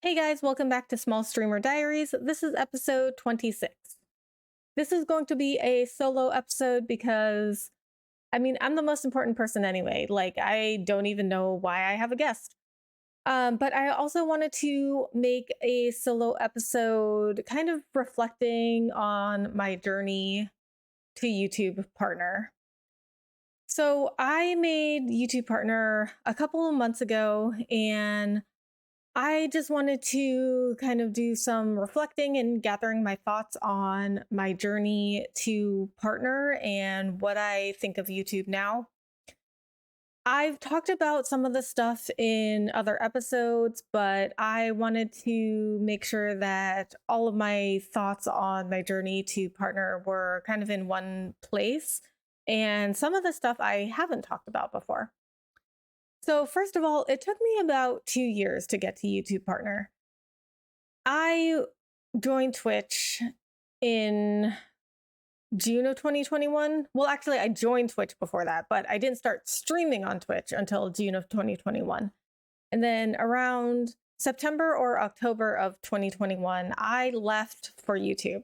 Hey guys, welcome back to Small Streamer Diaries. This is episode 26. This is going to be a solo episode because, I'm the most important person anyway. I don't even know why I have a guest. But I also wanted to make a solo episode kind of reflecting on my journey to YouTube partner. So I made YouTube partner a couple of months ago, and I just wanted to kind of do some reflecting and gathering my thoughts on my journey to partner and what I think of YouTube now. I've talked about some of the stuff in other episodes, but I wanted to make sure that all of my thoughts on my journey to partner were kind of in one place. And some of the stuff I haven't talked about before. So, first of all, it took me about 2 years to get to YouTube Partner. I joined Twitch in June of 2021. Well, actually, I joined Twitch before that, but I didn't start streaming on Twitch until June of 2021. And then around September or October of 2021, I left for YouTube.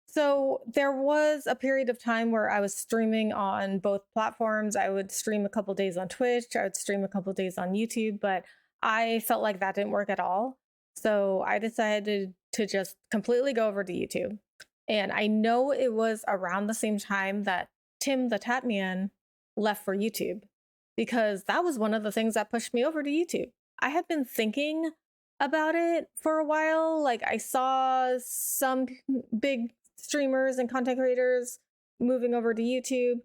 So there was a period of time where I was streaming on both platforms. I would stream a couple days on Twitch, I would stream a couple days on YouTube, but I felt like that didn't work at all. So I decided to just completely go over to YouTube. And I know it was around the same time that Tim the Tatman left for YouTube, because that was one of the things that pushed me over to YouTube. I had been thinking about it for a while. Like, I saw some big streamers and content creators moving over to YouTube.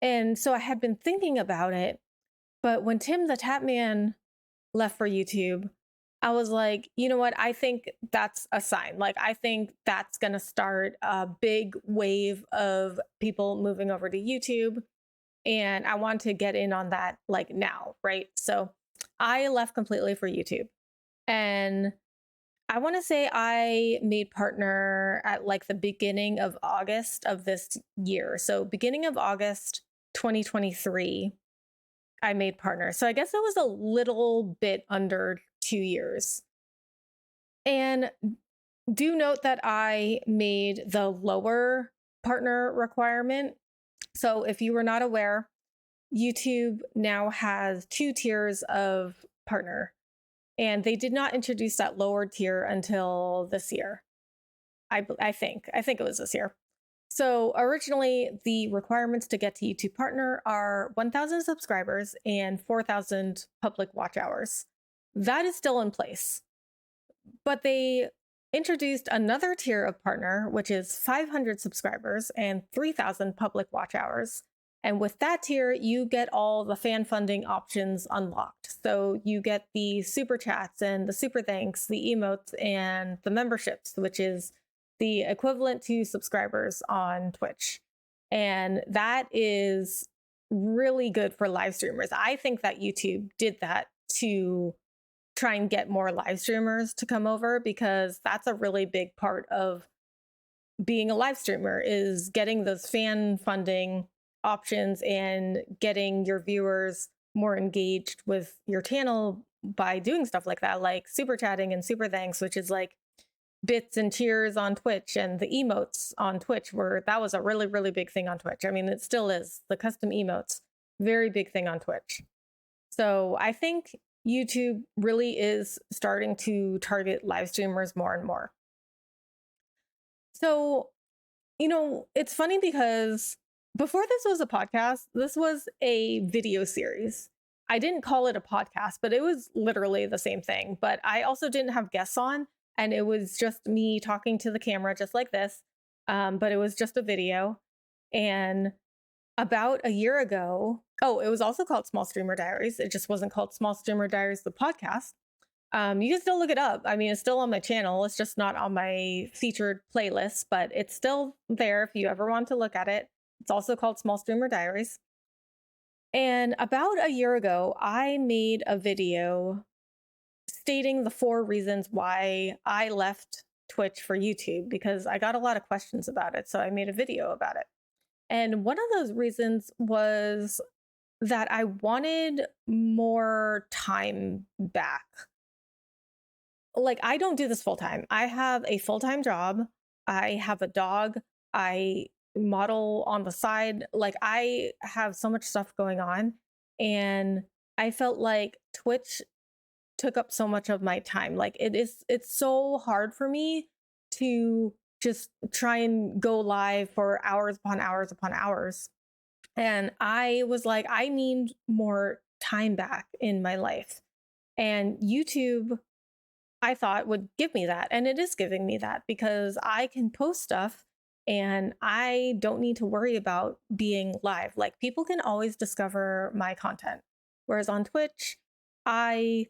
And so I had been thinking about it. But when Tim the Tatman left for YouTube, I was like, you know what? I think that's a sign. Like, I think that's going to start a big wave of people moving over to YouTube. And I want to get in on that like now, right? So I left completely for YouTube. And I want to say I made partner at like the beginning of August of this year. So beginning of August 2023, I made partner. So I guess it was a little bit under 2 years. And do note that I made the lower partner requirement. So if you were not aware, YouTube now has 2 tiers of partner. And they did not introduce that lower tier until this year. I think it was this year. So originally, the requirements to get to YouTube Partner are 1,000 subscribers and 4,000 public watch hours. That is still in place. But they introduced another tier of partner, which is 500 subscribers and 3,000 public watch hours. And with that tier, you get all the fan funding options unlocked. So you get the super chats and the super thanks, the emotes, and the memberships, which is the equivalent to subscribers on Twitch. And that is really good for live streamers. I think that YouTube did that to try and get more live streamers to come over, because that's a really big part of being a live streamer, is getting those fan funding options and getting your viewers more engaged with your channel by doing stuff like that, like super chatting and super thanks, which is like bits and cheers on Twitch, and the emotes on Twitch that was a really, really big thing on Twitch. I mean, it still is. The custom emotes, very big thing on Twitch. So I think YouTube really is starting to target live streamers more and more. So, it's funny because before this was a podcast, this was a video series. I didn't call it a podcast, but it was literally the same thing. But I also didn't have guests on, and it was just me talking to the camera, just like this. But it was just a video. And about a year ago, it was also called Small Streamer Diaries. It just wasn't called Small Streamer Diaries, the podcast. You can still look it up. I mean, it's still on my channel. It's just not on my featured playlist, but it's still there if you ever want to look at it. It's also called Small Streamer Diaries. And about a year ago, I made a video stating the 4 reasons why I left Twitch for YouTube, because I got a lot of questions about it. So I made a video about it. And one of those reasons was that I wanted more time back. like, I don't do this full time. I have a full-time job. I have a dog. I model on the side. Like, I have so much stuff going on, and I felt like Twitch took up so much of my time. Like, it's so hard for me to just try and go live for hours upon hours upon hours. And I was like, I need more time back in my life. And YouTube, I thought, would give me that. And it is giving me that because I can post stuff and I don't need to worry about being live. Like, people can always discover my content. Whereas on Twitch, I,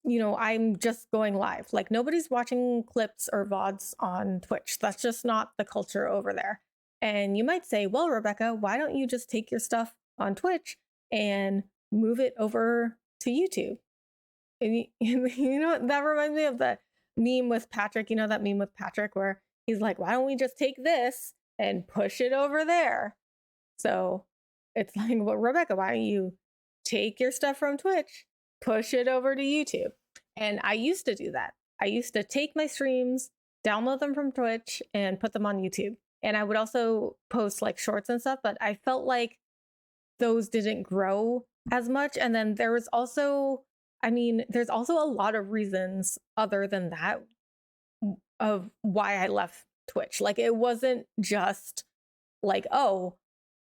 I'm just going live. Like, nobody's watching clips or VODs on Twitch. That's just not the culture over there. And you might say, well, Rebecca, why don't you just take your stuff on Twitch and move it over to YouTube? And that reminds me of the meme with Patrick. You know that meme with Patrick where he's like, why don't we just take this and push it over there? So it's like, well, Rebecca, why don't you take your stuff from Twitch, push it over to YouTube? And I used to do that. I used to take my streams, download them from Twitch, and put them on YouTube. And I would also post like shorts and stuff, but I felt like those didn't grow as much. And then there's also a lot of reasons other than that of why I left Twitch. Like, it wasn't just like, oh,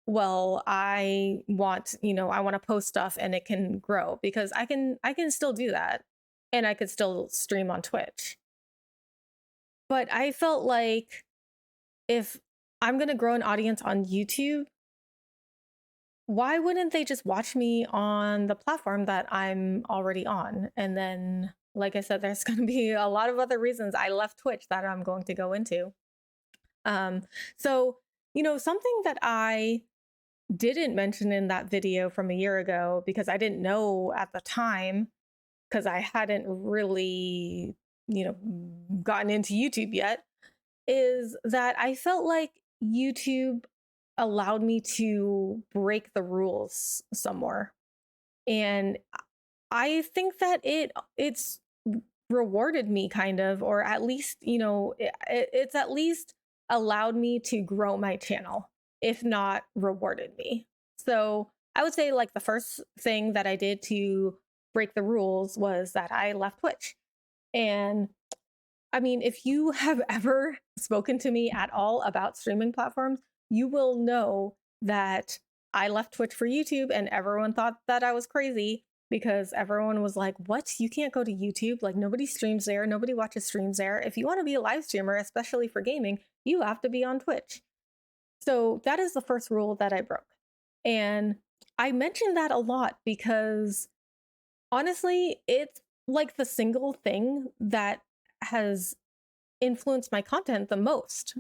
well, I want to post stuff and it can grow, because I can still do that and I could still stream on Twitch. But I felt like if I'm going to grow an audience on YouTube, why wouldn't they just watch me on the platform that I'm already on? And then, like I said, there's going to be a lot of other reasons I left Twitch that I'm going to go into. So, something that I didn't mention in that video from a year ago, because I didn't know at the time, because I hadn't really, gotten into YouTube yet, is that I felt like YouTube allowed me to break the rules some more. And I think that it's rewarded me kind of, or at least, it's at least allowed me to grow my channel, if not rewarded me. So I would say, like, the first thing that I did to break the rules was that I left Twitch. And I mean, if you have ever spoken to me at all about streaming platforms, you will know that I left Twitch for YouTube, and everyone thought that I was crazy because everyone was like, what? You can't go to YouTube? Like, nobody streams there. Nobody watches streams there. If you want to be a live streamer, especially for gaming, you have to be on Twitch. So that is the first rule that I broke. And I mentioned that a lot because honestly, it's like the single thing that has influenced my content the most.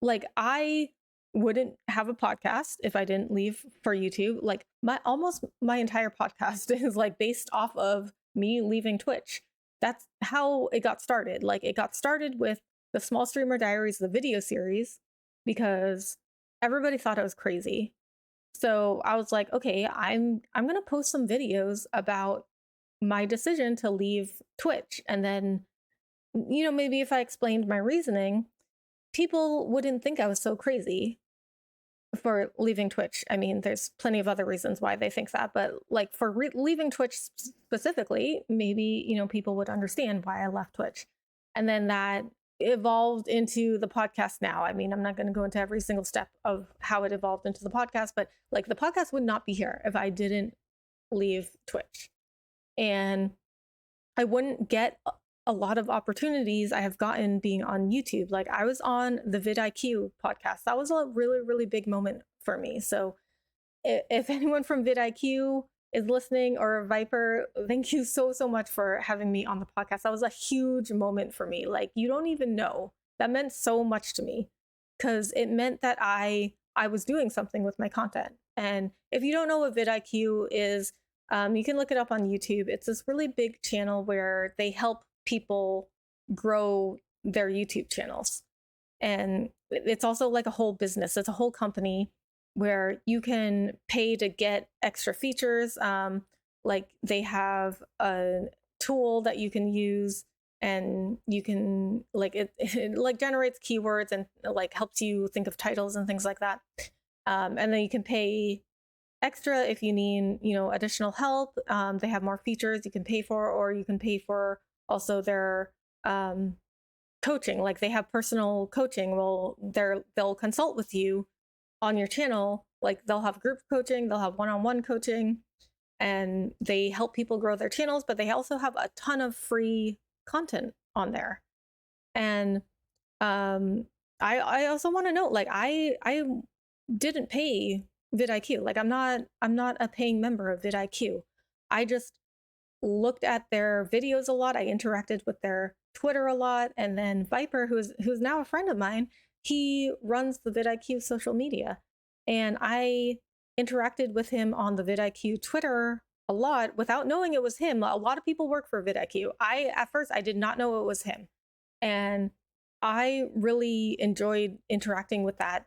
Like, I wouldn't have a podcast if I didn't leave for YouTube. Like, my entire podcast is like based off of me leaving Twitch. That's how it got started. Like, it got started with the Small Streamer Diaries, the video series, because everybody thought I was crazy. So I was like, okay, I'm going to post some videos about my decision to leave Twitch. And then, maybe if I explained my reasoning, people wouldn't think I was so crazy for leaving Twitch. I mean, there's plenty of other reasons why they think that, but like for leaving Twitch specifically, maybe, people would understand why I left Twitch. And then that evolved into the podcast now. I mean, I'm not going to go into every single step of how it evolved into the podcast, but like, the podcast would not be here if I didn't leave Twitch. And I wouldn't get a lot of opportunities I have gotten being on YouTube. Like, I was on the vidIQ podcast. That was a really, really big moment for me. So if anyone from vidIQ is listening, or Viper, thank you so, so much for having me on the podcast. That was a huge moment for me. Like, you don't even know. That meant so much to me because it meant that I was doing something with my content. And if you don't know what vidIQ is, you can look it up on YouTube. It's this really big channel where they help people grow their YouTube channels. And it's also like a whole business. It's a whole company where you can pay to get extra features. Like, they have a tool that you can use and you can like it like generates keywords and like helps you think of titles and things like that. And then you can pay extra if you need, additional help. They have more features you can pay for, or you can pay for also their coaching. Like they have personal coaching. Well, they'll consult with you on your channel. Like they'll have group coaching, they'll have one-on-one coaching, and they help people grow their channels, but they also have a ton of free content on there. And I also want to note, like I didn't pay vidIQ. Like I'm not a paying member of vidIQ. I just looked at their videos a lot. I interacted with their Twitter a lot. And then Viper, who's now a friend of mine, he runs the vidIQ social media. And I interacted with him on the vidIQ Twitter a lot without knowing it was him. A lot of people work for vidIQ. At first, I did not know it was him. And I really enjoyed interacting with that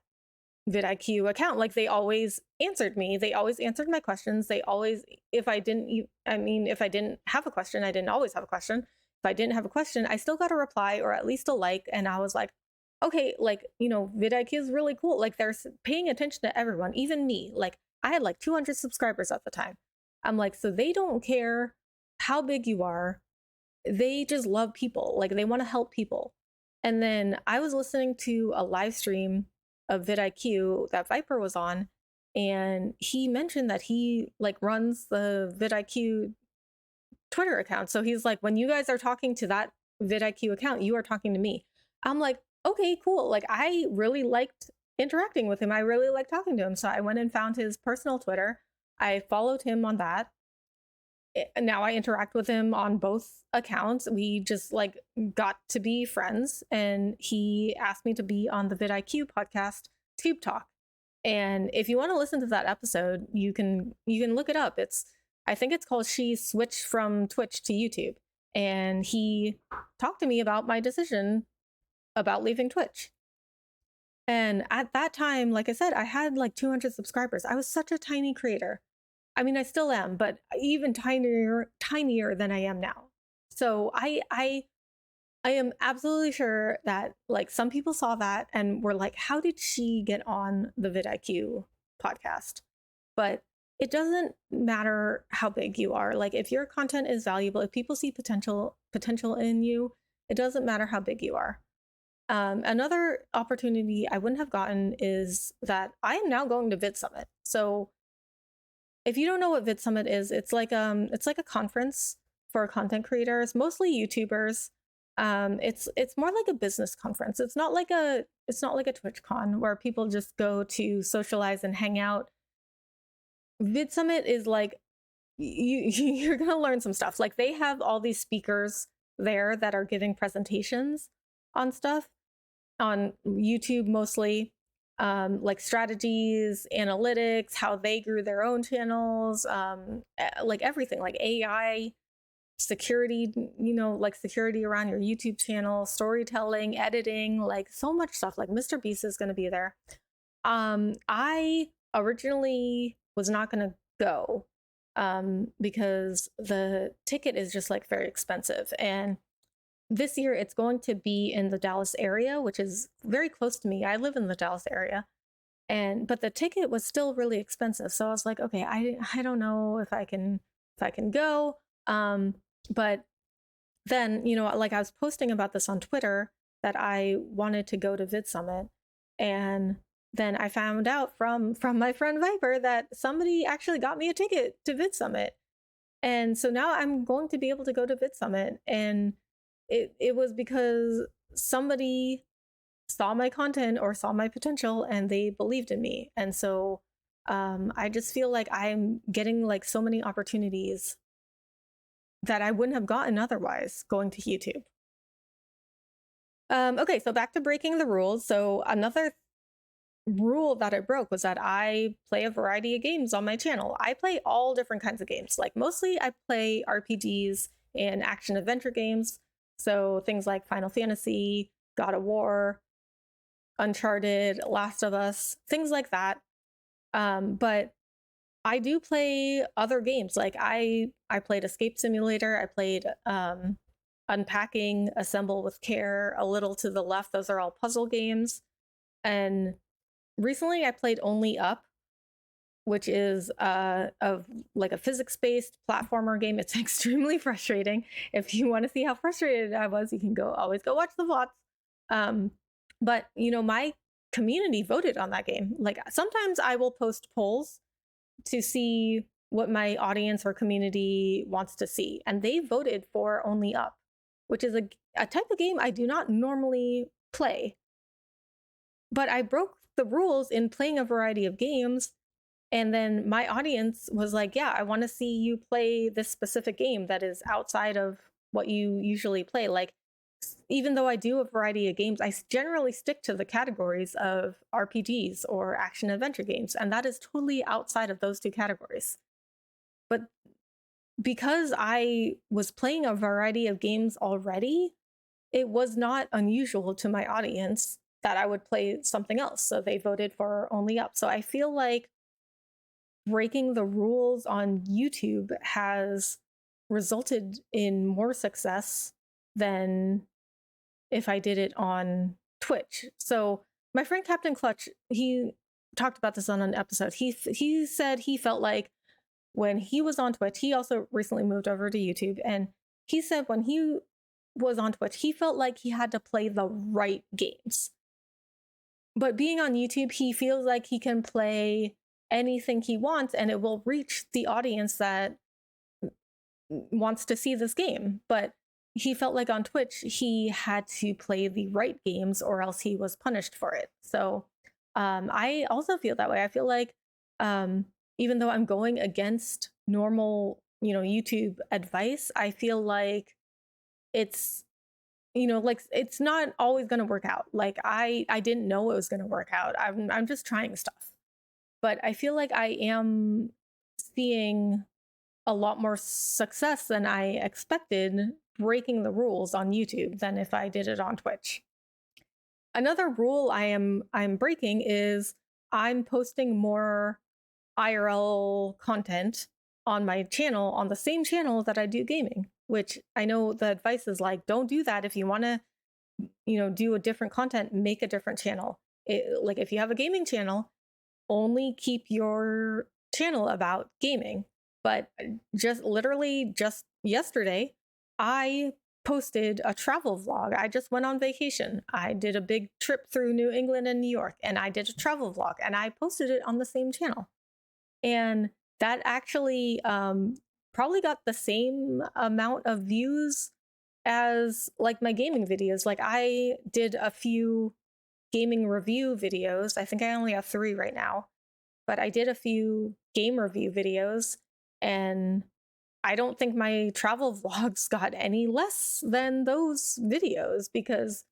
vidIQ account. Like they always answered me. They always answered my questions. They always, if I didn't have a question, I didn't always have a question. If I didn't have a question, I still got a reply or at least a like. And I was like, okay, like, vidIQ is really cool. Like they're paying attention to everyone, even me. Like I had like 200 subscribers at the time. I'm like, so they don't care how big you are. They just love people. Like they want to help people. And then I was listening to a live stream of vidIQ that Viper was on, and he mentioned that he like runs the vidIQ Twitter account. So he's like, when you guys are talking to that vidIQ account, you are talking to me. I'm like, okay, cool. Like I really liked interacting with him. I really liked talking to him. So I went and found his personal Twitter. I followed him on that. Now I interact with him on both accounts. We just like got to be friends, and he asked me to be on the vidIQ podcast Tube Talk. And if you want to listen to that episode, you can look it up. I think it's called She Switched from Twitch to YouTube. And he talked to me about my decision about leaving Twitch. And at that time, like I said, I had like 200 subscribers. I was such a tiny creator. I mean, I still am, but even tinier than I am now. So I am absolutely sure that like some people saw that and were like, how did she get on the vidIQ podcast? But it doesn't matter how big you are. Like if your content is valuable, if people see potential in you, it doesn't matter how big you are. Another opportunity I wouldn't have gotten is that I am now going to Vid Summit. So if you don't know what Vid Summit is, it's like a conference for content creators, mostly YouTubers. It's more like a business conference. It's not like a TwitchCon where people just go to socialize and hang out. Vid Summit is like you're gonna learn some stuff. Like they have all these speakers there that are giving presentations on stuff on YouTube mostly. Like strategies, analytics, how they grew their own channels, like everything, like AI, security, like security around your YouTube channel, storytelling, editing, like so much stuff. Like Mr. Beast is going to be there. I originally was not going to go because the ticket is just like very expensive. And this year it's going to be in the Dallas area, which is very close to me. I live in the Dallas area. But the ticket was still really expensive. So I was like, okay, I don't know if I can go. But then, like I was posting about this on Twitter that I wanted to go to Vid Summit. And then I found out from my friend Viper that somebody actually got me a ticket to Vid Summit. And so now I'm going to be able to go to Vid Summit. And it was because somebody saw my content or saw my potential and they believed in me. And so I just feel like I'm getting like so many opportunities that I wouldn't have gotten otherwise going to YouTube. Okay, so back to breaking the rules. So another rule that I broke was that I play a variety of games on my channel. I play all different kinds of games. Like mostly I play RPGs and action adventure games. So things like Final Fantasy, God of War, Uncharted, Last of Us, things like that. But I do play other games. Like I played Escape Simulator. I played Unpacking, Assemble with Care, A Little to the Left. Those are all puzzle games. And recently I played Only Up, which is of like a physics-based platformer game. It's extremely frustrating. If you want to see how frustrated I was, you can always go watch the VODs. But my community voted on that game. Like sometimes I will post polls to see what my audience or community wants to see, and they voted for Only Up, which is a type of game I do not normally play. But I broke the rules in playing a variety of games. And then my audience was like, yeah, I want to see you play this specific game that is outside of what you usually play. Like, even though I do a variety of games, I generally stick to the categories of RPGs or action adventure games. And that is totally outside of those two categories. But because I was playing a variety of games already, it was not unusual to my audience that I would play something else. So they voted for Only Up. So I feel like breaking the rules on YouTube has resulted in more success than if I did it on Twitch. So my friend Captain Clutch, he talked about this on an episode. He said he felt like when he was on Twitch, he also recently moved over to YouTube, and he said when he was on Twitch, he felt like he had to play the right games. But being on YouTube, he feels like he can play anything he wants and it will reach the audience that wants to see this game. But he felt like on Twitch, he had to play the right games or else he was punished for it. So I also feel that way. I feel like even though I'm going against normal, YouTube advice, I feel like it's like it's not always going to work out. Like I didn't know it was going to work out. I'm just trying stuff. But I feel like I am seeing a lot more success than I expected breaking the rules on YouTube than if I did it on Twitch. Another rule I'm breaking is I'm posting more IRL content on my channel, on the same channel that I do gaming, which I know the advice is like, don't do that. If you want to, do a different content, make a different channel. Like if you have a gaming channel, only keep your channel about gaming. But just yesterday, I posted a travel vlog. I just went on vacation. I did a big trip through New England and New York, and I did a travel vlog, and I posted it on the same channel. And that actually probably got the same amount of views as like my gaming videos. Like I did a few gaming review videos. I think I only have 3 right now, but I did a few game review videos, and I don't think my travel vlogs got any less than those videos, because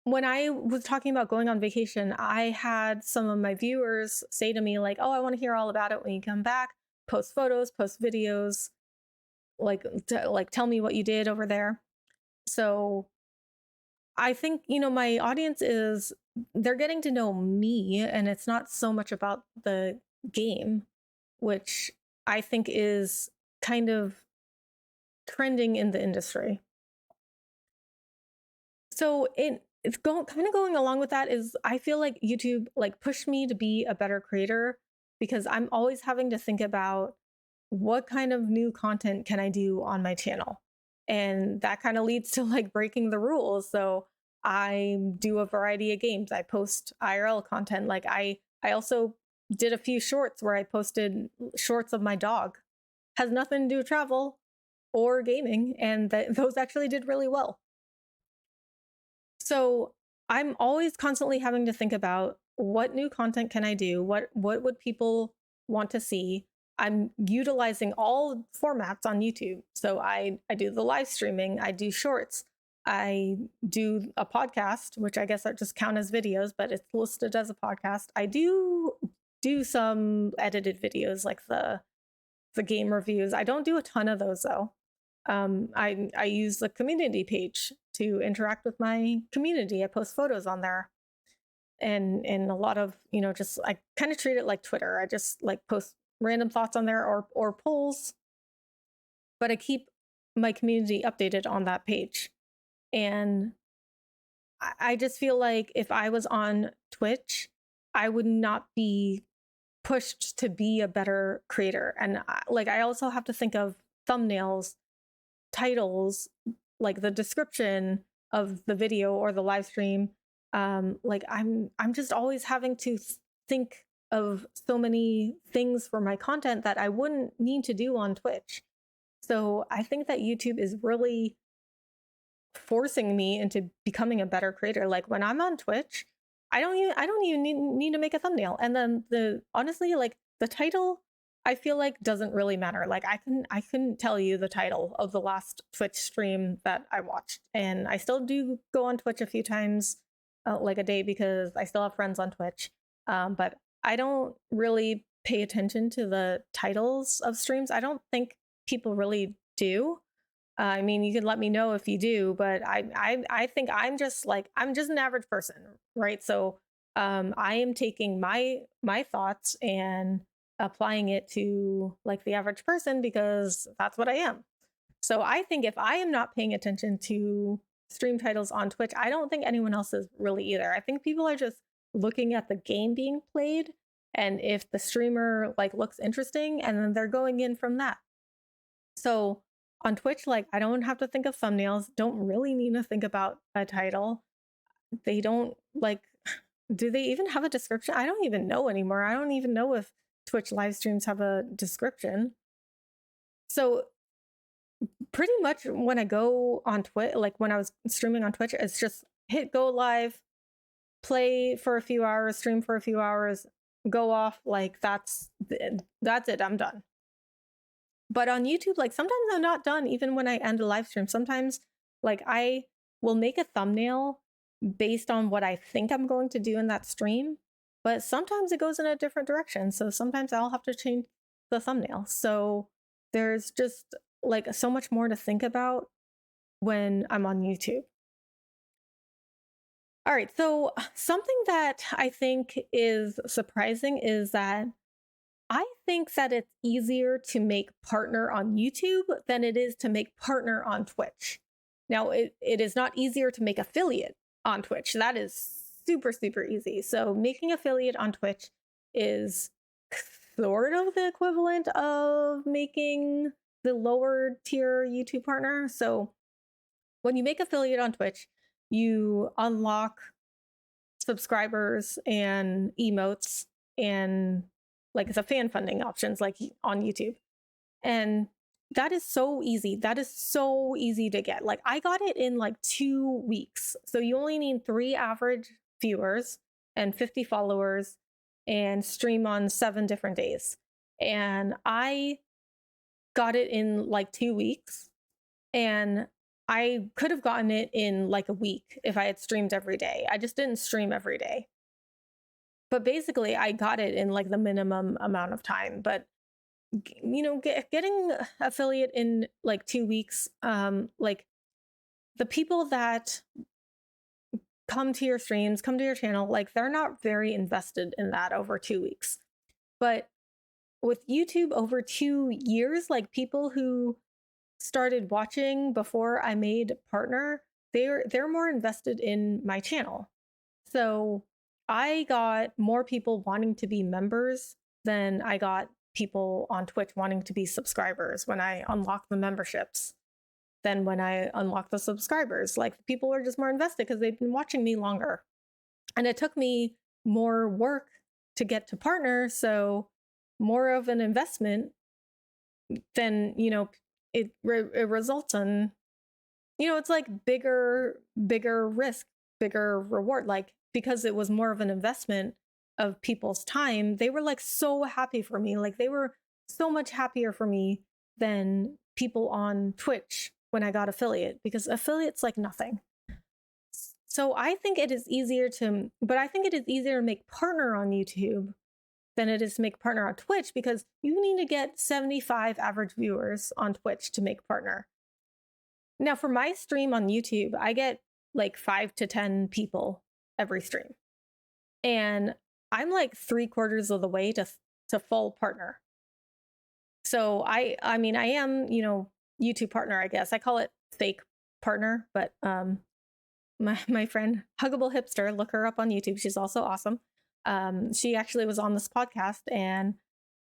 when I was talking about going on vacation, I had some of my viewers say to me like, oh, I want to hear all about it when you come back, post photos, post videos, like tell me what you did over there. So I think, my audience they're getting to know me, and it's not so much about the game, which I think is kind of trending in the industry. So it's kind of going along with that is I feel like YouTube like pushed me to be a better creator, because I'm always having to think about what kind of new content can I do on my channel. And that kind of leads to like breaking the rules. So I do a variety of games. I post IRL content. Like I also did a few shorts where I posted shorts of my dog. Has nothing to do with travel or gaming, and those actually did really well. So I'm always constantly having to think about what new content can I do? What would people want to see? I'm utilizing all formats on YouTube. So I do the live streaming, I do shorts, I do a podcast, which I guess that just count as videos, but it's listed as a podcast. I do some edited videos like the game reviews. I don't do a ton of those though. I use the community page to interact with my community. I post photos on there, and a lot of just I kind of treat it like Twitter. I just like post random thoughts on there or polls, but I keep my community updated on that page. And I just feel like if I was on Twitch, I would not be pushed to be a better creator. And I also have to think of thumbnails, titles, like the description of the video or the live stream. I'm just always having to think of so many things for my content that I wouldn't need to do on Twitch. So I think that YouTube is really forcing me into becoming a better creator. Like when I'm on Twitch, I don't even need to make a thumbnail. And then honestly, like the title, I feel like doesn't really matter. Like I couldn't tell you the title of the last Twitch stream that I watched. And I still do go on Twitch a few times like a day because I still have friends on Twitch. But I don't really pay attention to the titles of streams. I don't think people really do. I mean, you can let me know if you do, but I think I'm just an average person, right? So I am taking my thoughts and applying it to like the average person because that's what I am. So I think if I am not paying attention to stream titles on Twitch, I don't think anyone else is really either. I think people are just looking at the game being played, and if the streamer like looks interesting, and then they're going in from that. So on Twitch, like I don't have to think of thumbnails, don't really need to think about a title. They don't like, do they even have a description? I don't even know anymore. I don't even know if Twitch live streams have a description. So pretty much when I go on Twitch, like when I was streaming on Twitch, it's just hit go live, play for a few hours, stream for a few hours, go off. Like that's it. I'm done. But on YouTube, like sometimes I'm not done even when I end a live stream. Sometimes like I will make a thumbnail based on what I think I'm going to do in that stream, but sometimes it goes in a different direction. So sometimes I'll have to change the thumbnail. So there's just like so much more to think about when I'm on YouTube. All right, so something that I think is surprising is that I think that it's easier to make partner on YouTube than it is to make partner on Twitch. Now, it is not easier to make affiliate on Twitch. That is super, super easy. So making affiliate on Twitch is sort of the equivalent of making the lower tier YouTube partner. So when you make affiliate on Twitch, you unlock subscribers and emotes and like the fan funding options like on YouTube. And that is so easy. That is so easy to get. Like I got it in like 2 weeks. So you only need 3 average viewers and 50 followers and stream on 7 different days. And I got it in like 2 weeks. And I could have gotten it in like a week if I had streamed every day. I just didn't stream every day. But basically, I got it in like the minimum amount of time. But you know, getting affiliate in like 2 weeks, like the people that come to your streams, come to your channel, like they're not very invested in that over 2 weeks. But with YouTube over 2 years, like people who started watching before I made partner, they're more invested in my channel. So I got more people wanting to be members than I got people on Twitch wanting to be subscribers when I unlocked the memberships than when I unlocked the subscribers. Like people are just more invested because they've been watching me longer. And it took me more work to get to partner, so more of an investment than, you know, it results in, you know, it's like bigger risk, bigger reward. Like because it was more of an investment of people's time, they were like so happy for me. Like they were so much happier for me than people on Twitch when I got affiliate, because affiliate's like nothing. So I think it is easier to make partner on YouTube than it is to make partner on Twitch, because you need to get 75 average viewers on Twitch to make partner. Now, for my stream on YouTube, I get like 5 to 10 people every stream. And I'm like 3/4 of the way to full partner. So I mean, I am, you know, YouTube partner, I guess. I call it fake partner, but my friend Huggable Hipster, look her up on YouTube. She's also awesome. She actually was on this podcast, and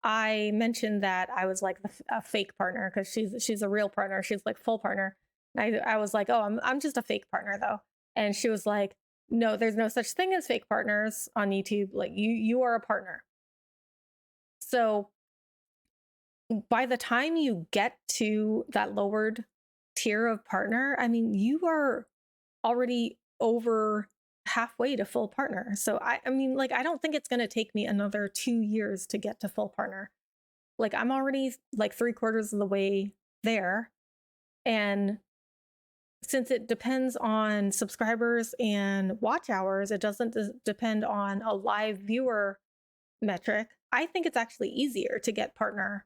I mentioned that I was like a fake partner because she's a real partner. She's like full partner. I was like, oh, I'm just a fake partner though. And she was like, no, there's no such thing as fake partners on YouTube. Like you are a partner. So by the time you get to that lowered tier of partner, I mean, you are already over halfway to full partner. So I mean, like, I don't think it's going to take me another 2 years to get to full partner. Like, I'm already like 3/4 of the way there. And since it depends on subscribers and watch hours, it doesn't depend on a live viewer metric. I think it's actually easier to get partner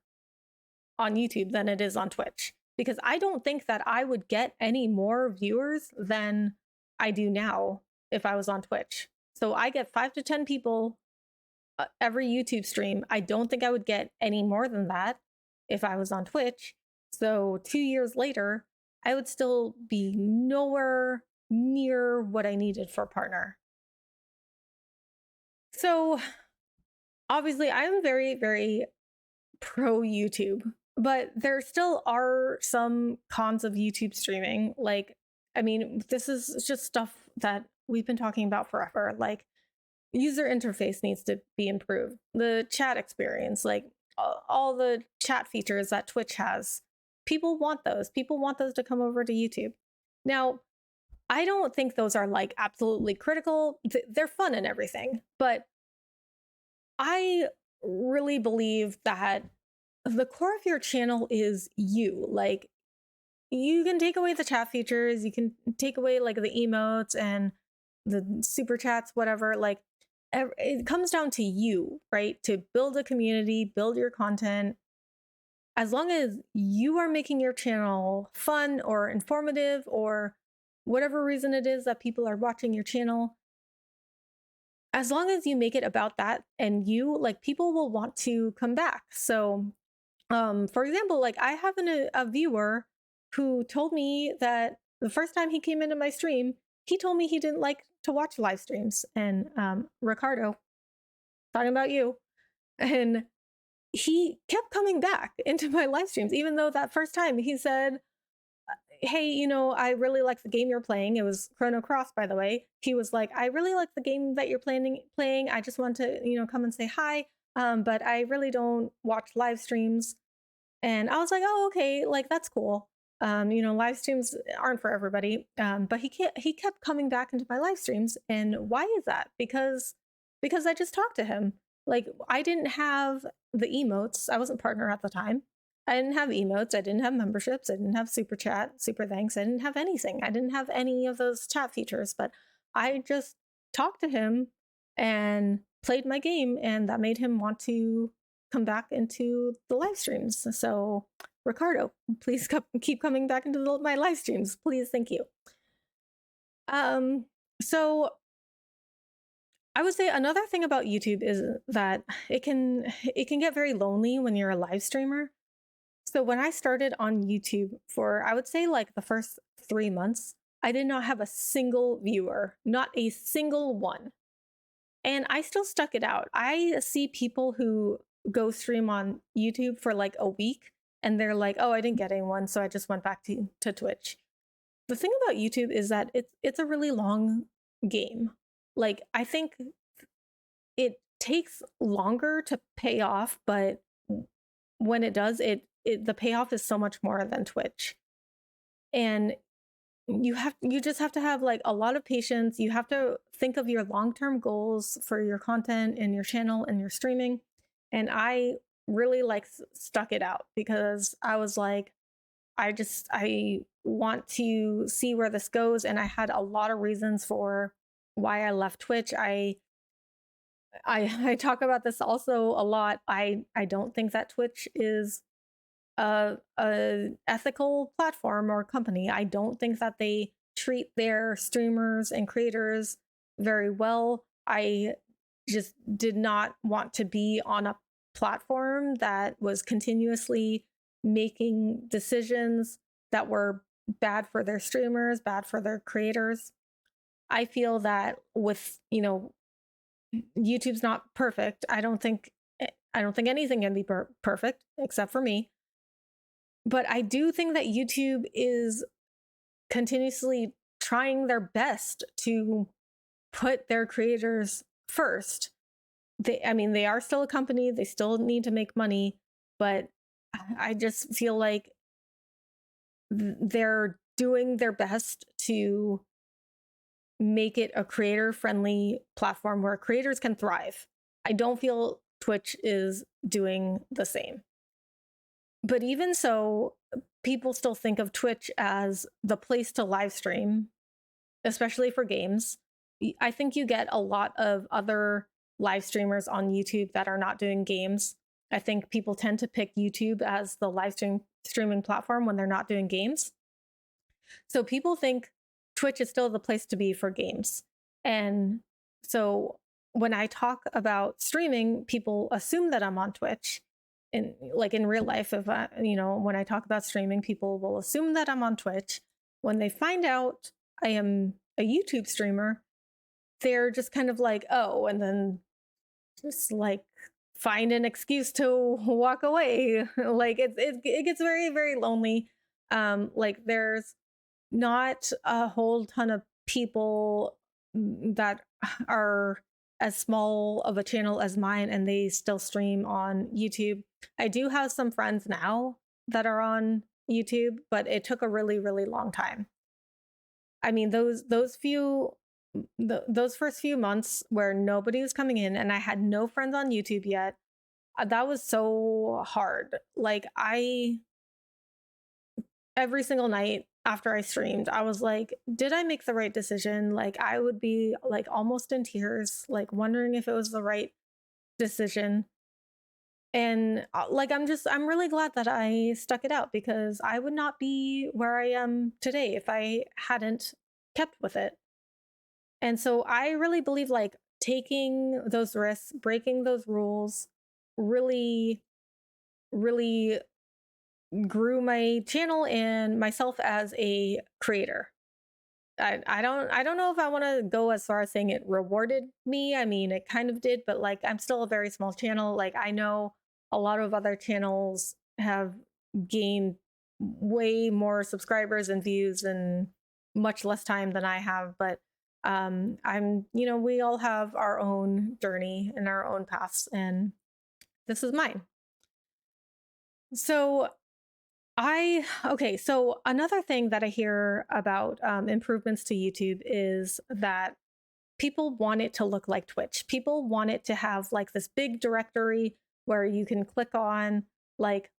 on YouTube than it is on Twitch, because I don't think that I would get any more viewers than I do now if I was on Twitch. So I get 5 to 10 people every YouTube stream. I don't think I would get any more than that if I was on Twitch. So 2 years later, I would still be nowhere near what I needed for a partner. So obviously, I'm very, very pro YouTube, but there still are some cons of YouTube streaming. Like, I mean, this is just stuff that we've been talking about forever. Like, user interface needs to be improved. The chat experience, like all the chat features that Twitch has, people want those. People want those to come over to YouTube. Now, I don't think those are like absolutely critical. They're fun and everything, but I really believe that the core of your channel is you. Like, you can take away the chat features, you can take away like the emotes and the super chats, whatever. Like, it comes down to you, right? To build a community, build your content. As long as you are making your channel fun or informative or whatever reason it is that people are watching your channel, as long as you make it about that and you, like, people will want to come back. So for example, like, I have a viewer who told me that the first time he came into my stream, he told me he didn't like to watch live streams. And Ricardo, talking about you, and he kept coming back into my live streams, even though that first time he said, hey, you know, I really like the game you're playing. It was Chrono Cross, by the way. He was like, I really like the game that you're playing. I just want to, you know, come and say hi. But I really don't watch live streams. And I was like, oh, okay, like, that's cool. You know, live streams aren't for everybody. But he kept coming back into my live streams. And why is that? Because I just talked to him. Like, I didn't have the emotes. I wasn't partner at the time. I didn't have emotes. I didn't have memberships. I didn't have super chat, super thanks. I didn't have anything. I didn't have any of those chat features, but I just talked to him and played my game, and that made him want to come back into the live streams. So, Ricardo, please keep coming back into my live streams. Please, thank you. So I would say another thing about YouTube is that it can get very lonely when you're a live streamer. So when I started on YouTube for, I would say, like, the first 3 months, I did not have a single viewer, not a single one. And I still stuck it out. I see people who go stream on YouTube for like a week and they're like, oh, I didn't get anyone, so I just went back to Twitch. The thing about YouTube is that it's a really long game. Like, I think it takes longer to pay off, but when it does, the payoff is so much more than Twitch. And you just have to have like a lot of patience. You have to think of your long-term goals for your content and your channel and your streaming. And I really like stuck it out because I was like, I want to see where this goes. And I had a lot of reasons for why I left Twitch. I talk about this also a lot. I don't think that Twitch is a ethical platform or company. I don't think that they treat their streamers and creators very well. I just did not want to be on a platform that was continuously making decisions that were bad for their streamers, bad for their creators. I feel that with, YouTube's not perfect. I don't think anything can be perfect except for me. But I do think that YouTube is continuously trying their best to put their creators first. They are still a company, they still need to make money, but I just feel like they're doing their best to make it a creator-friendly platform where creators can thrive. I don't feel Twitch is doing the same. But even so, people still think of Twitch as the place to live stream, especially for games. I think you get a lot of other live streamers on YouTube that are not doing games. I think people tend to pick YouTube as the live streaming platform when they're not doing games. So people think Twitch is still the place to be for games. And so when I talk about streaming, people assume that I'm on Twitch. In real life, if when I talk about streaming, people will assume that I'm on Twitch. When they find out I am a YouTube streamer, they're just kind of like, oh, and then just like find an excuse to walk away. It gets very, very lonely. There's not a whole ton of people that are as small of a channel as mine and they still stream on YouTube. I do have some friends now that are on YouTube, but it took a really, really long time. I mean, those first few months where nobody was coming in and I had no friends on YouTube yet, that was so hard. Every single night after I streamed, I was like, did I make the right decision? Like, I would be like almost in tears, like wondering if it was the right decision. And I'm really glad that I stuck it out, because I would not be where I am today if I hadn't kept with it. And so I really believe like taking those risks, breaking those rules really, really grew my channel and myself as a creator. I don't know if I want to go as far as saying it rewarded me. I mean, it kind of did, but like I'm still a very small channel. Like I know a lot of other channels have gained way more subscribers and views in much less time than I have, but we all have our own journey and our own paths, and this is mine. So so another thing that I hear about improvements to YouTube is that people want it to look like Twitch. People want it to have like this big directory where you can click on like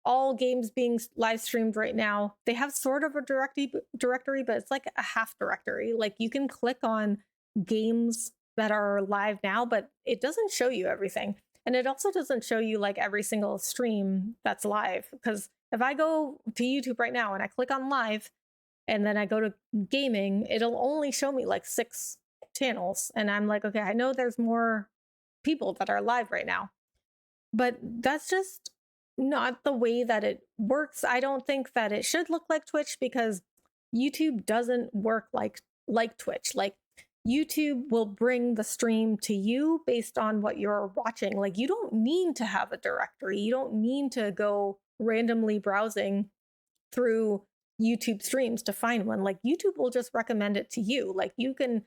all games being live streamed right now. They have sort of a directory, but it's like a half directory. Like you can click on games that are live now, but it doesn't show you everything. And it also doesn't show you like every single stream that's live, because if I go to YouTube right now and I click on live and then I go to gaming, it'll only show me like 6 channels. And I'm like, okay, I know there's more people that are live right now, but that's just not the way that it works. I don't think that it should look like Twitch, because YouTube doesn't work like Twitch. Like YouTube will bring the stream to you based on what you're watching. Like you don't need to have a directory. You don't need to go randomly browsing through YouTube streams to find one. Like YouTube will just recommend it to you. Like you can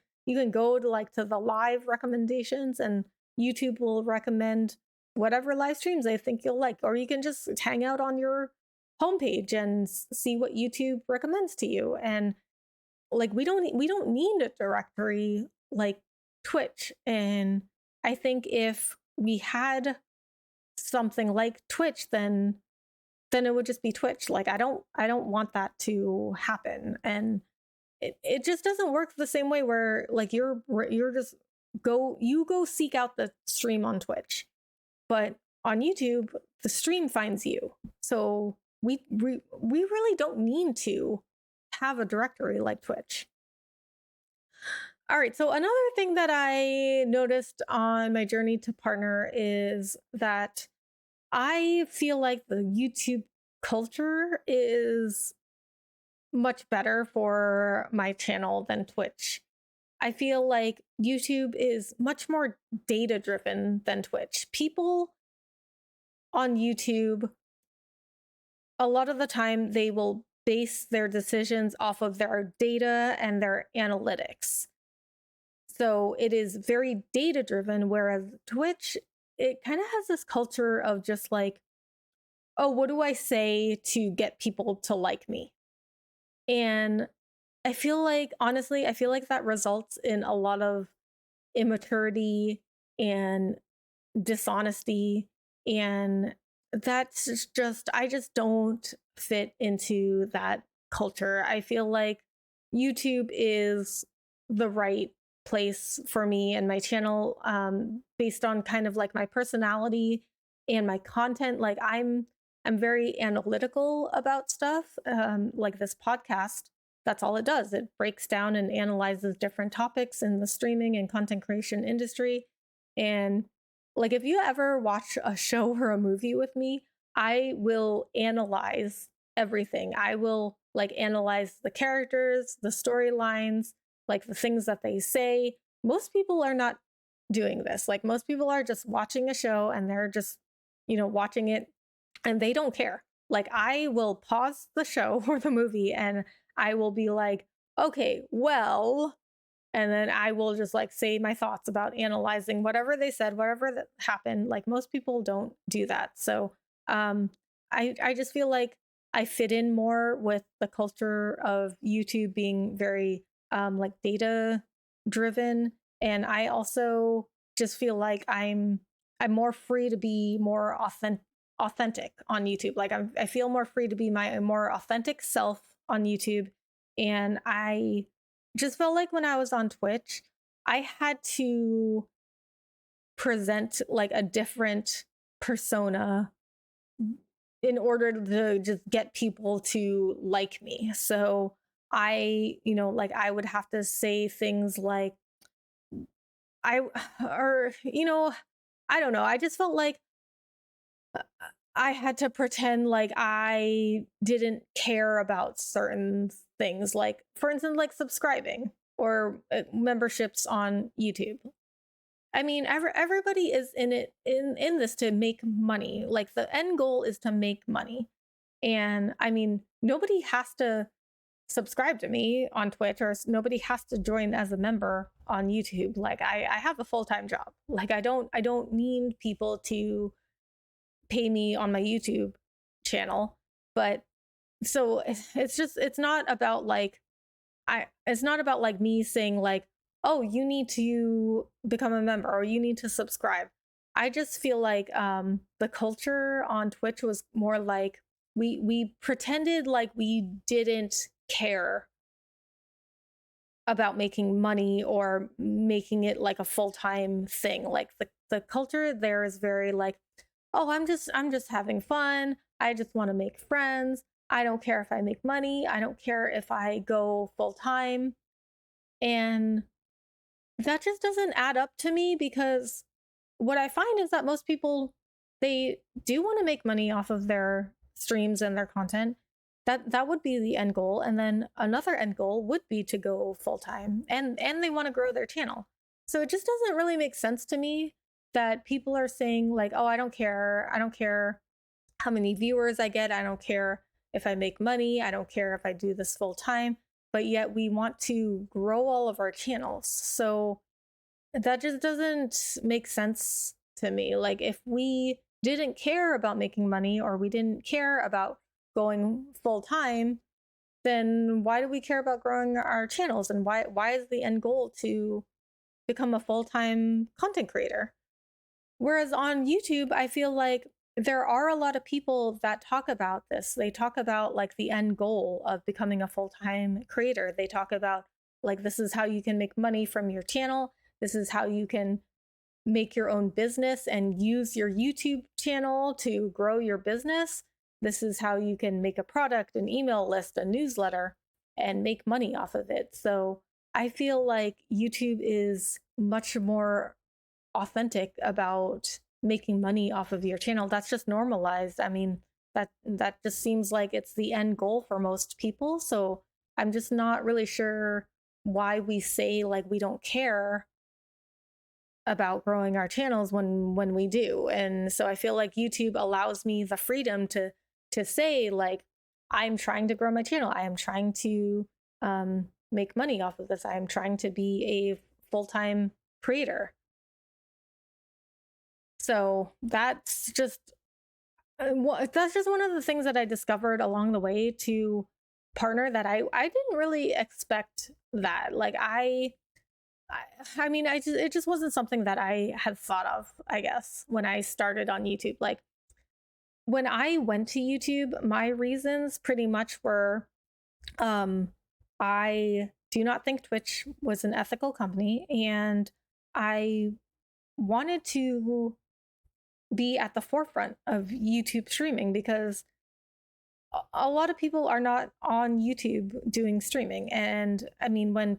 go to the live recommendations and YouTube will recommend whatever live streams they think you'll like, or you can just hang out on your homepage and see what YouTube recommends to you. And like we don't need a directory like Twitch. And I think if we had something like Twitch, then it would just be Twitch. Like I don't want that to happen. And it just doesn't work the same way where like you're just go seek out the stream on Twitch, but on YouTube the stream finds you. So we really don't need to have a directory like Twitch. All right, so another thing that I noticed on my journey to partner is that I feel like the YouTube culture is much better for my channel than Twitch. I feel like YouTube is much more data driven than Twitch. People on YouTube, a lot of the time, they will base their decisions off of their data and their analytics. So it is very data driven, whereas Twitch, it kind of has this culture of just like, oh, what do I say to get people to like me? And I feel like, honestly, I feel like that results in a lot of immaturity and dishonesty. And that's just, I just don't fit into that culture. I feel like YouTube is the right place for me and my channel, based on kind of like my personality and my content. Like I'm very analytical about stuff. Like this podcast, that's all it does. It breaks down and analyzes different topics in the streaming and content creation industry. And like, if you ever watch a show or a movie with me, I will analyze everything. I will like analyze the characters, the storylines, like the things that they say. Most people are not doing this. Like, most people are just watching a show and they're just, watching it and they don't care. Like, I will pause the show or the movie and I will be like, okay, well, and then I will just like say my thoughts about analyzing whatever they said, whatever that happened. Like, most people don't do that. So I just feel like I fit in more with the culture of YouTube being very like data driven. And I also just feel like I'm more free to be more authentic on YouTube. Like, I feel more free to be my more authentic self on YouTube. And I just felt like when I was on Twitch, I had to present like a different persona in order to just get people to like me. So like I would have to say things like I or I don't know. I just felt like I had to pretend like I didn't care about certain things, like, for instance, like subscribing or memberships on YouTube. I mean, everybody is in it in this to make money. Like, the end goal is to make money. And I mean, nobody has to subscribe to me on Twitch, or nobody has to join as a member on YouTube. Like, I have a full-time job. Like, I don't need people to pay me on my YouTube channel. But so it's not about like it's not about like me saying like, oh, you need to become a member or you need to subscribe. I just feel like the culture on Twitch was more like we pretended like we didn't care about making money or making it like a full-time thing. Like, the culture there is very like, oh, I'm just having fun. I just want to make friends. I don't care if I make money. I don't care if I go full time. And that just doesn't add up to me, because what I find is that most people, they do want to make money off of their streams and their content. That would be the end goal. And then another end goal would be to go full time, and they want to grow their channel. So it just doesn't really make sense to me that people are saying like, oh, I don't care how many viewers I get, I don't care if I make money, I don't care if I do this full time, but yet we want to grow all of our channels. So that just doesn't make sense to me. Like, if we didn't care about making money, or we didn't care about going full time, then why do we care about growing our channels? And why is the end goal to become a full-time content creator? Whereas on YouTube, I feel like there are a lot of people that talk about this. They talk about like the end goal of becoming a full-time creator. They talk about like, this is how you can make money from your channel. This is how you can make your own business and use your YouTube channel to grow your business. This is how you can make a product, an email list, a newsletter, and make money off of it. So I feel like YouTube is much more authentic about making money off of your channel. That's just normalized. I mean, That just seems like it's the end goal for most people. So I'm just not really sure why we say like we don't care about growing our channels when we do. And so I feel like YouTube allows me the freedom to say like I'm trying to grow my channel. I am trying to make money off of this. I am trying to be a full-time creator. So that's just one of the things that I discovered along the way to partner that I didn't really expect that. Like I mean, it just wasn't something that I had thought of, I guess, when I started on YouTube. Like when I went to YouTube, my reasons pretty much were I do not think Twitch was an ethical company, and I wanted to be at the forefront of YouTube streaming because a lot of people are not on YouTube doing streaming. And I mean, when,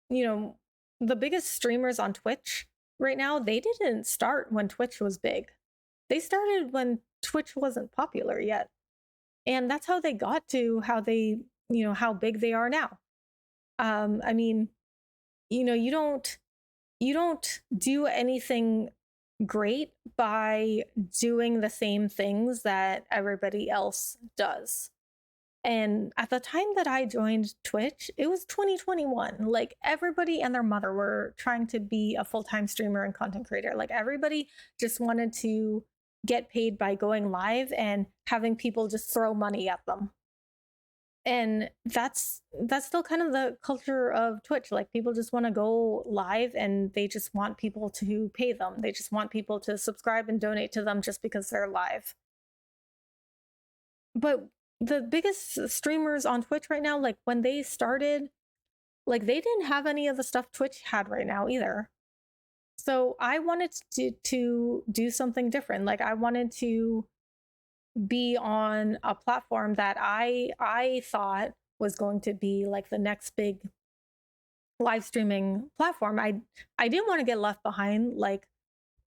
you know, the biggest streamers on Twitch right now, they didn't start when Twitch was big. They started when Twitch wasn't popular yet. And that's how they got to how they, how big they are now. I mean, you don't do anything great by doing the same things that everybody else does. And at the time that I joined Twitch, it was 2021. Like everybody and their mother were trying to be a full-time streamer and content creator. Like everybody just wanted to get paid by going live and having people just throw money at them. And that's still kind of the culture of Twitch. Like people just want to go live and they just want people to pay them. They just want people to subscribe and donate to them just because they're live. But the biggest streamers on Twitch right now, like when they started, like they didn't have any of the stuff Twitch had right now either. So I wanted to do something different. Like I wanted to be on a platform that I thought was going to be like the next big live streaming platform. I didn't want to get left behind like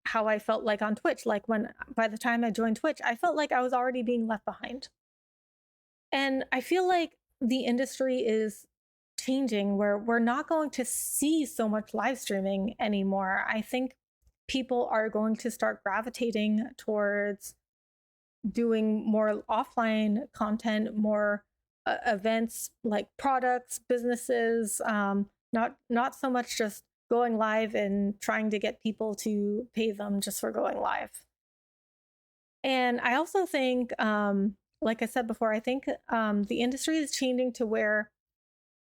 how I felt like on Twitch. Like by the time I joined Twitch, I felt like I was already being left behind. And I feel like the industry is changing where we're not going to see so much live streaming anymore. I think people are going to start gravitating towards doing more offline content, more events like products, businesses, not so much just going live and trying to get people to pay them just for going live. And I also think, like I said before, I think the industry is changing to where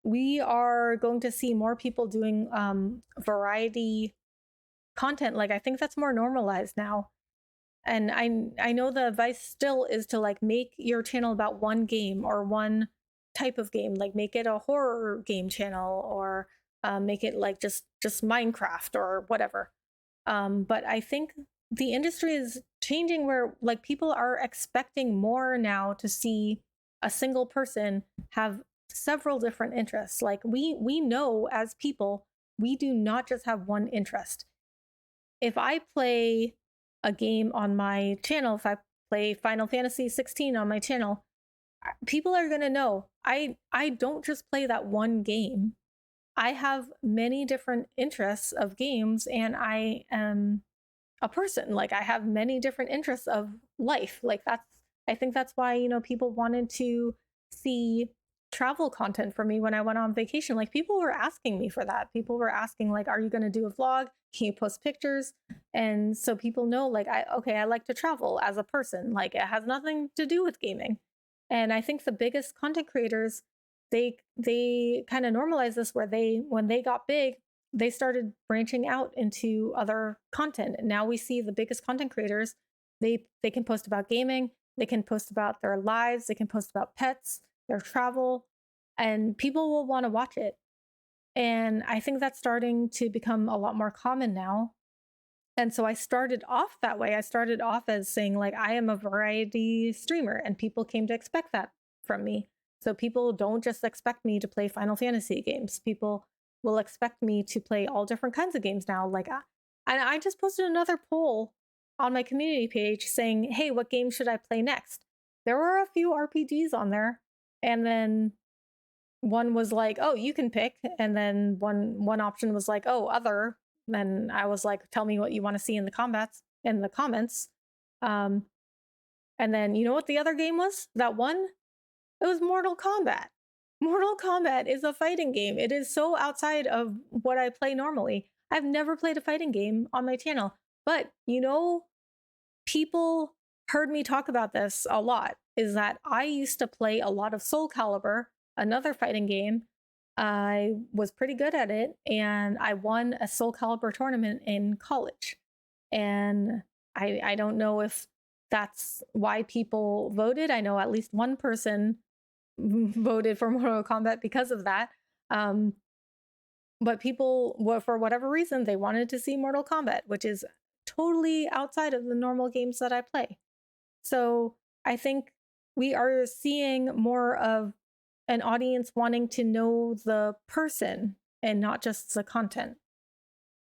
we are going to see more people doing variety content. Like I think that's more normalized now. And I know the advice still is to like make your channel about one game or one type of game, like make it a horror game channel or make it like just Minecraft or whatever. But I think the industry is changing where like people are expecting more now to see a single person have several different interests. Like we know as people, we do not just have one interest. If I play a game on my channel, if I play Final Fantasy 16 on my channel, people are going to know I don't just play that one game. I have many different interests of games, and I am a person. Like I have many different interests of life. Like I think that's why, people wanted to see travel content for me when I went on vacation. Like people were asking me for that. People were asking like, are you going to do a vlog? Can you post pictures? And so people know like, I like to travel as a person. Like it has nothing to do with gaming. And I think the biggest content creators, they kind of normalize this where when they got big, they started branching out into other content. And now we see the biggest content creators, they can post about gaming, they can post about their lives, they can post about pets, their travel, and people will want to watch it. And I think that's starting to become a lot more common now. And so I started off that way. I started off as saying like, I am a variety streamer, and people came to expect that from me. So people don't just expect me to play Final Fantasy games. People will expect me to play all different kinds of games now. Like, and I just posted another poll on my community page saying, hey, what game should I play next? there were a few RPGs on there. And then one was like, oh, you can pick. And then one option was like, oh, other. Then I was like, tell me what you want to see in the comments. And then you know what the other game was? That one? It was Mortal Kombat. Mortal Kombat is a fighting game. It is so outside of what I play normally. I've never played a fighting game on my channel. But, people heard me talk about this a lot, is that I used to play a lot of Soul Calibur, another fighting game. I was pretty good at it, and I won a Soul Calibur tournament in college. And I don't know if that's why people voted. I know at least one person voted for Mortal Kombat because of that. But people, for whatever reason, they wanted to see Mortal Kombat, which is totally outside of the normal games that I play. So I think we are seeing more of an audience wanting to know the person and not just the content,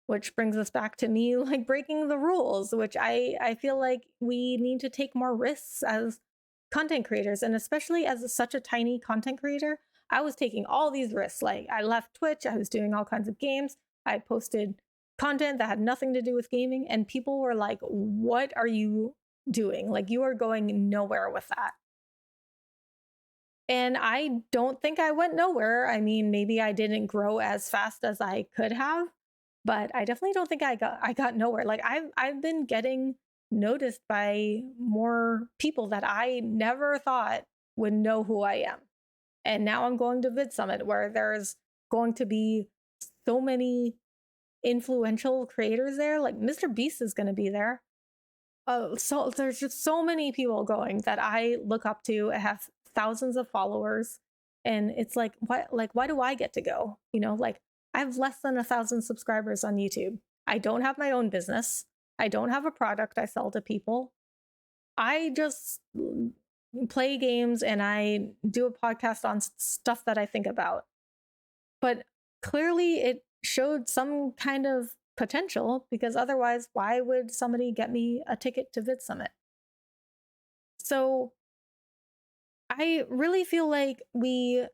which brings us back to me like breaking the rules, which I feel like we need to take more risks as content creators. And especially as such a tiny content creator, I was taking all these risks. Like I left Twitch, I was doing all kinds of games. I posted content that had nothing to do with gaming, and people were like, what are you doing? Like, you are going nowhere with that. And I don't think I went nowhere. I mean, maybe I didn't grow as fast as I could have, but I definitely don't think I got nowhere. Like I've been getting noticed by more people that I never thought would know who I am. And now I'm going to Vid Summit, where there's going to be so many influential creators there. Like Mr. Beast is going to be there. So there's just so many people going that I look up to. I have thousands of followers, and it's like, why do I get to go? Like I have less than 1,000 subscribers on YouTube. I don't have my own business. I don't have a product I sell to people. I just play games and I do a podcast on stuff that I think about. But clearly it showed some kind of potential, because otherwise, why would somebody get me a ticket to Vid Summit? So I really feel like we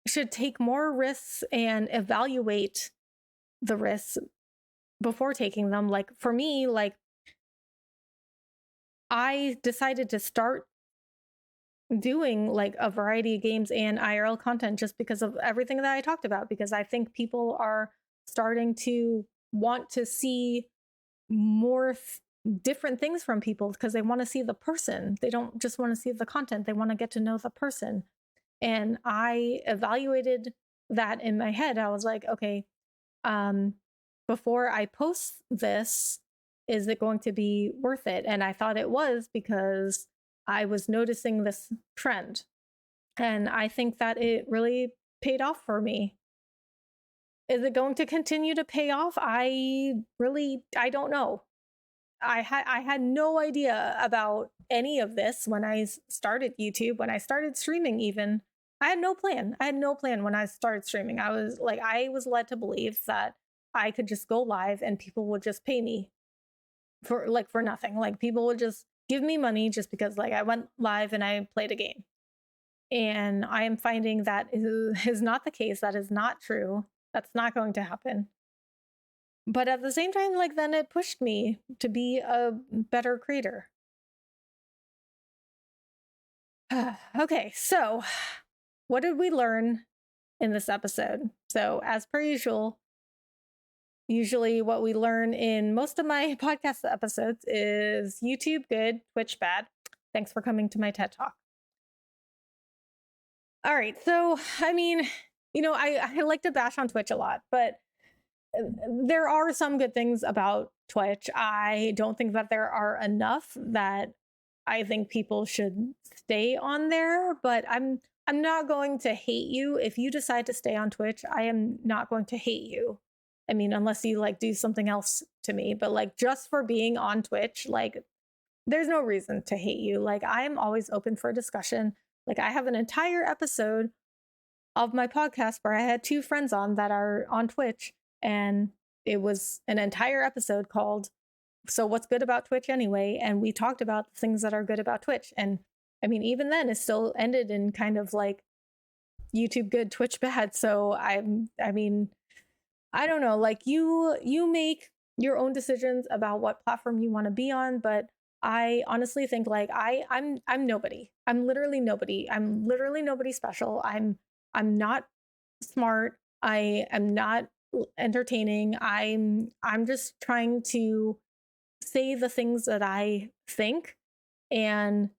should take more risks and evaluate the risks before taking them. Like for me, like I decided to start doing like a variety of games and IRL content just because of everything that I talked about, because I think people are starting to want to see more different things from people, because they want to see the person. They don't just want to see the content. They want to get to know the person. And I evaluated that in my head. I was like, okay, before I post this, is it going to be worth it? And I thought it was, because I was noticing this trend. And I think that it really paid off for me. Is it going to continue to pay off? I don't know. I had no idea about any of this when I started YouTube, when I started streaming even. I had no plan. I had no plan when I started streaming. I was led to believe that I could just go live and people would just pay me for nothing. Like people would just give me money just because like I went live and I played a game. And I am finding that is not the case. That is not true. That's not going to happen. But at the same time, like then it pushed me to be a better creator. Okay, so what did we learn in this episode? So as per usual, usually what we learn in most of my podcast episodes is YouTube good, Twitch bad. Thanks for coming to my TED Talk. All right, so I mean, I like to bash on Twitch a lot, but there are some good things about Twitch. I don't think that there are enough that I think people should stay on there, but I'm not going to hate you if you decide to stay on Twitch. I am not going to hate you. I mean, unless you like do something else to me, but like just for being on Twitch, like there's no reason to hate you. Like I am always open for discussion. Like I have an entire episode of my podcast where I had 2 friends on that are on Twitch, and it was an entire episode called so what's good about Twitch anyway? And we talked about the things that are good about Twitch. And I mean, even then it still ended in kind of like YouTube good, Twitch bad. So I mean, I don't know, like you make your own decisions about what platform you want to be on, but I honestly think like I'm nobody. I'm literally nobody. I'm literally nobody special. I'm not smart. I am not entertaining. I'm just trying to say the things that I think, and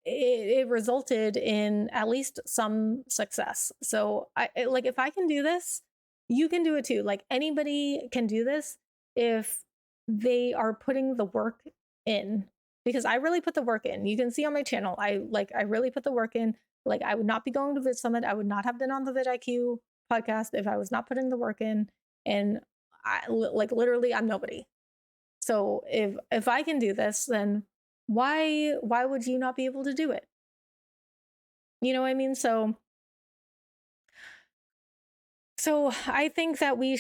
it resulted in at least some success. So like if I can do this, you can do it too. Like anybody can do this if they are putting the work in, because I really put the work in. You can see on my channel, I really put the work in. Like I would not be going to Vid Summit. I would not have been on the vidIQ podcast if I was not putting the work in. And like literally I'm nobody. So if I can do this, then why would you not be able to do it? You know what I mean? So I think that we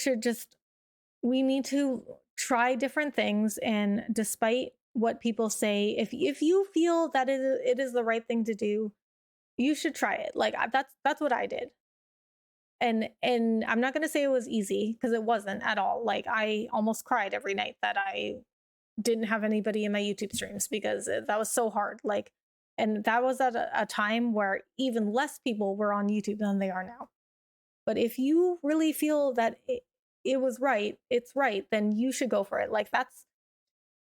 need to try different things, and despite what people say, if you feel that it is the right thing to do, you should try it. Like that's what I did. And I'm not going to say it was easy, because it wasn't at all. Like I almost cried every night that I didn't have anybody in my YouTube streams, because that was so hard. Like, and that was at a time where even less people were on YouTube than they are now. But if you really feel that it was right, it's right, then you should go for it. Like that's,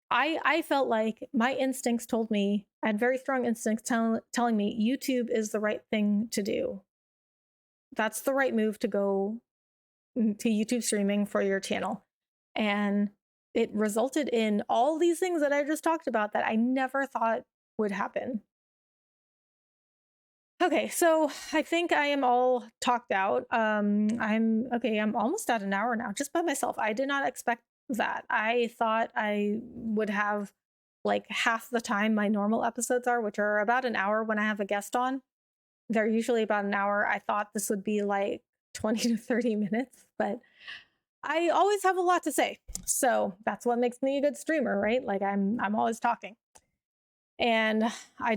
I felt like my instincts told me, I had very strong instincts telling me YouTube is the right thing to do. That's the right move to go to YouTube streaming for your channel. And it resulted in all these things that I just talked about that I never thought would happen. Okay, so I think I am all talked out. I'm almost at an hour now, just by myself. I did not expect that. I thought I would have like half the time my normal episodes are, which are about an hour when I have a guest on. They're usually about an hour. I thought this would be like 20 to 30 minutes, but I always have a lot to say. So that's what makes me a good streamer, right? Like I'm always talking. And I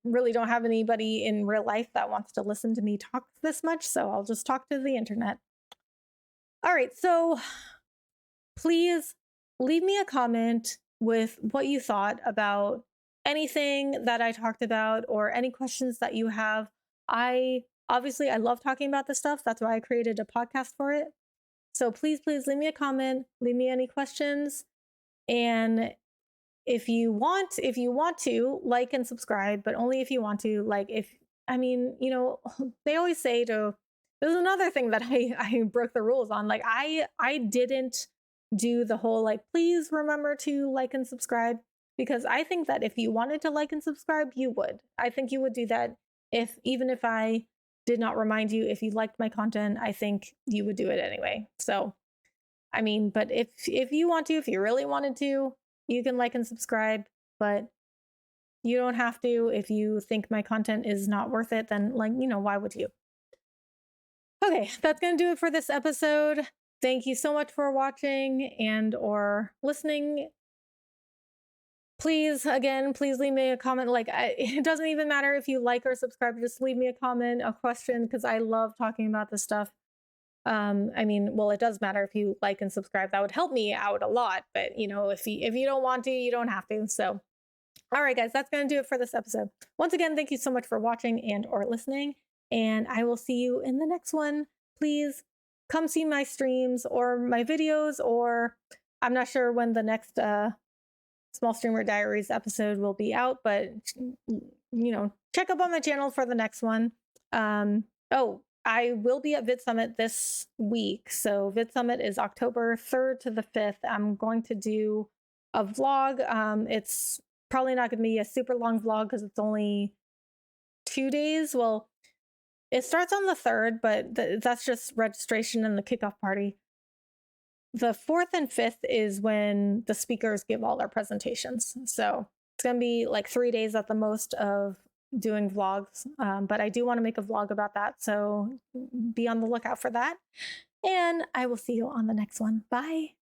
really don't have anybody in real life that wants to listen to me talk this much, so I'll just talk to the internet. All right, so please leave me a comment with what you thought about anything that I talked about, or any questions that you have. I love talking about this stuff. That's why I created a podcast for it. So please leave me a comment, leave me any questions. And if you want to like and subscribe, but only if you want to. Like they always say to, there's another thing that I broke the rules on. Like I didn't do the whole like, please remember to like and subscribe, because I think that if you wanted to like and subscribe, you would. I think you would do that even if I did not remind you. If you liked my content, I think you would do it anyway. So, I mean, but if you want to, if you really wanted to, you can like and subscribe, but you don't have to. If you think my content is not worth it, then why would you? Okay, that's going to do it for this episode. Thank you so much for watching and or listening. Please leave me a comment. Like it doesn't even matter if you like or subscribe, just leave me a comment, a question, because I love talking about this stuff. It does matter if you like and subscribe. That would help me out a lot. But if you don't want to, you don't have to. So, all right, guys, that's going to do it for this episode. Once again, thank you so much for watching and or listening, and I will see you in the next one. Please come see my streams or my videos, or I'm not sure when the next Small Streamer Diaries episode will be out, but check up on my channel for the next one. I will be at Vid Summit this week. So Vid Summit is October 3rd to the 5th. I'm going to do a vlog. It's probably not going to be a super long vlog because it's only 2 days. Well, it starts on the 3rd, but that's just registration and the kickoff party. The 4th and 5th is when the speakers give all their presentations. So it's going to be like 3 days at the most of doing vlogs, but I do want to make a vlog about that, so be on the lookout for that, and I will see you on the next one. Bye.